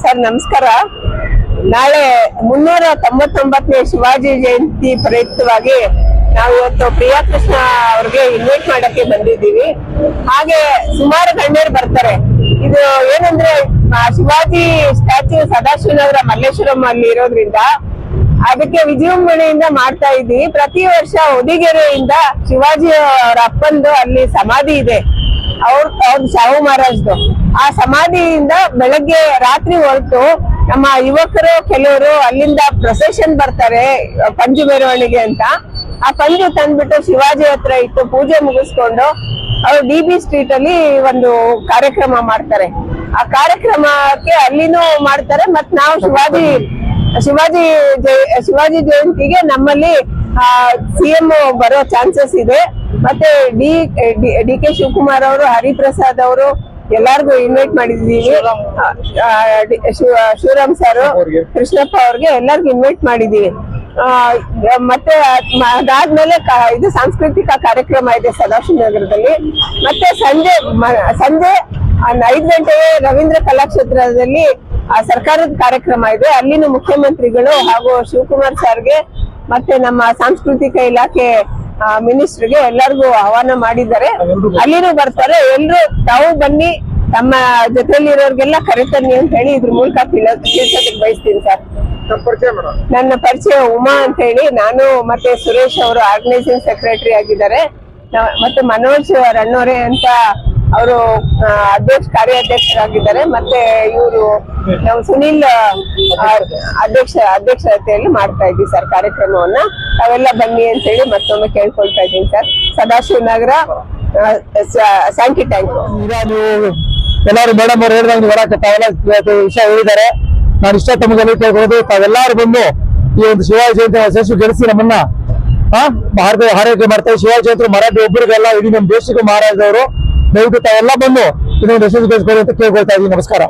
Sir ನಮಸ್ಕಾರ. ನಾಳೆ 399ನೇ ಶಿವಾಜಿ ಜಯಂತಿ ಪ್ರಯುಕ್ತವಾಗಿ ನಾವು ಇವತ್ತು ಪ್ರಿಯಾ ಕೃಷ್ಣ ಅವ್ರಿಗೆ ಇನ್ವೈಟ್ ಮಾಡಕ್ಕೆ ಬಂದಿದ್ದೀವಿ. ಹಾಗೆ ಸುಮಾರು ಗಣ್ಯರು ಬರ್ತಾರೆ. ಇದು ಏನಂದ್ರೆ ಶಿವಾಜಿ ಸ್ಟ್ಯಾಚ್ಯೂ ಸದಾಶಿವನಗರ ಮಲ್ಲೇಶ್ವರಂ ಅಲ್ಲಿ ಇರೋದ್ರಿಂದ ಅದಕ್ಕೆ ವಿಜೃಂಭಣೆಯಿಂದ ಮಾಡ್ತಾ ಇದ್ದೀವಿ. ಪ್ರತಿ ವರ್ಷ ಹೊದಿಗೆರೆಯಿಂದ ಶಿವಾಜಿ ಅವರ ಅಪ್ಪಂದು ಅಲ್ಲಿ ಸಮಾಧಿ ಇದೆ, ಅವ್ರ ಶಾಹು ಮಹಾರಾಜ್ದು. ಆ ಸಮಾಧಿಯಿಂದ ಬೆಳಗ್ಗೆ ರಾತ್ರಿ ಹೊರಟು ನಮ್ಮ ಯುವಕರು ಕೆಲವರು ಅಲ್ಲಿಂದ ಪ್ರೊಸೆಷನ್ ಬರ್ತಾರೆ ಪಂಜು ಮೆರವಣಿಗೆ ಅಂತ. ಆ ಪಂಜು ತಂದ್ಬಿಟ್ಟು ಶಿವಾಜಿ ಹತ್ರ ಇಟ್ಟು ಪೂಜೆ ಮುಗಿಸ್ಕೊಂಡು ಅವ್ರು DB ಸ್ಟ್ರೀಟ್ ಅಲ್ಲಿ ಒಂದು ಕಾರ್ಯಕ್ರಮ ಮಾಡ್ತಾರೆ. ಆ ಕಾರ್ಯಕ್ರಮಕ್ಕೆ ಅಲ್ಲಿನೂ ಮಾಡ್ತಾರೆ. ಮತ್ ನಾವು ಶಿವಾಜಿ ಜಯಂತಿಗೆ ನಮ್ಮಲ್ಲಿ CM ಬರೋ ಚಾನ್ಸಸ್ ಇದೆ. ಮತ್ತೆ DK ಶಿವಕುಮಾರ್ ಅವರು, ಹರಿಪ್ರಸಾದ್ ಅವರು ಎಲ್ಲಾರ್ಗು ಇನ್ವೈಟ್ ಮಾಡಿದೀವಿ. ಶಿವರಾಮ್ ಸರ್, ಕೃಷ್ಣಪ್ಪ ಅವ್ರಿಗೆ ಎಲ್ಲರಿಗೂ ಇನ್ವೈಟ್ ಮಾಡಿದೀವಿ. ಮತ್ತೆ ಅದಾದ್ಮೇಲೆ ಇದು ಸಾಂಸ್ಕೃತಿಕ ಕಾರ್ಯಕ್ರಮ ಇದೆ ಸದಾಶಿವನಗರದಲ್ಲಿ. ಮತ್ತೆ ಸಂಜೆ 5 ಗಂಟೆಗೆ ರವೀಂದ್ರ ಕಲಾಕ್ಷೇತ್ರದಲ್ಲಿ ಸರ್ಕಾರದ ಕಾರ್ಯಕ್ರಮ ಇದೆ. ಅಲ್ಲಿನ ಮುಖ್ಯಮಂತ್ರಿಗಳು ಹಾಗೂ ಶಿವಕುಮಾರ್ ಸರ್ಗೆ ಮತ್ತೆ ನಮ್ಮ ಸಾಂಸ್ಕೃತಿಕ ಇಲಾಖೆ ಮಿನಿಸ್ಟರ್ಗೆ ಎಲ್ಲರಿಗೂ ಆಹ್ವಾನ ಮಾಡಿದ್ದಾರೆ. ಅಲ್ಲಿನೂ ಬರ್ತಾರೆ. ಎಲ್ರು ತಾವು ಬನ್ನಿ, ತಮ್ಮ ಜೊತೆಲಿರೋರ್ಗೆಲ್ಲ ಕರೆತನ್ನಿ ಅಂತ ಹೇಳಿ ಇದ್ರ ಮೂಲಕ ತಿಳಿಸೋದಕ್ಕೆ ಬಯಸ್ತೀನಿ ಸರ್. ನನ್ನ ಪರಿಚಯ ಉಮಾ ಅಂತ ಹೇಳಿ, ನಾನು ಮತ್ತೆ ಸುರೇಶ್ ಅವರು ಆರ್ಗನೈಸಿಂಗ್ ಸೆಕ್ರೆಟರಿ ಆಗಿದ್ದಾರೆ. ಮತ್ತೆ ಮನೋಜ್ ರಣ್ಣೋರೆ ಅಂತ ಅವರು ಕಾರ್ಯಾಧ್ಯಕ್ಷರಾಗಿದ್ದಾರೆ. ಮತ್ತೆ ಇವರು ನಾವು ಸುನೀಲ್ ಅಧ್ಯಕ್ಷತೆಯಲ್ಲಿ ಮಾಡ್ತಾ ಇದ್ದೀವಿ ಸರ್ ಕಾರ್ಯಕ್ರಮವನ್ನ. ತಾವೆಲ್ಲ ಬನ್ನಿ ಅಂತ ಹೇಳಿ ಮತ್ತೊಮ್ಮೆ ಕೇಳ್ಕೊಳ್ತಾ ಇದ್ದೀನಿ ಸರ್. Sadashivanagar Sankey tank. ಎಲ್ಲಾರು ಮೇಡಮ್ ಅವ್ರು ಹೇಳಿದಂಗೆ ಬರಕ್ಕೆ ತಾವೆಲ್ಲ ವಿಷಯ ಹೇಳಿದ್ದಾರೆ. ನಾನು ಇಷ್ಟ ತಮಗೆ ಕೇಳ್ಬೋದು, ತಾವೆಲ್ಲರೂ ಬಂದು ಈ ಒಂದು ಶಿವಾಜಿ ಜಯಂತಿ ಯಶಸ್ವಿ ಗೆಲ್ಲಿಸಿ ನಮ್ಮನ್ನ ಭಾರತ ಆರೈಕೆ ಮಾಡ್ತಾರೆ. ಶಿವಾಜಿ ಜಯಂತಿ ಮರಾಠಿ ಒಬ್ಬರಿಗೆಲ್ಲ ಇಡೀ ನಮ್ಮ ದೇಶಕ್ಕೆ ಮಹಾರಾಜವರು. ದಯವಿಟ್ಟು ತಾವೆಲ್ಲ ಬಂದು ಇದೊಂದು ಯಶಸ್ವಿ ಗೆಲ್ಲಿಸ್ಕೊಳ್ಳಿ ಅಂತ ಕೇಳ್ಕೊಳ್ತಾ ಇದ್ದೀನಿ. ನಮಸ್ಕಾರ.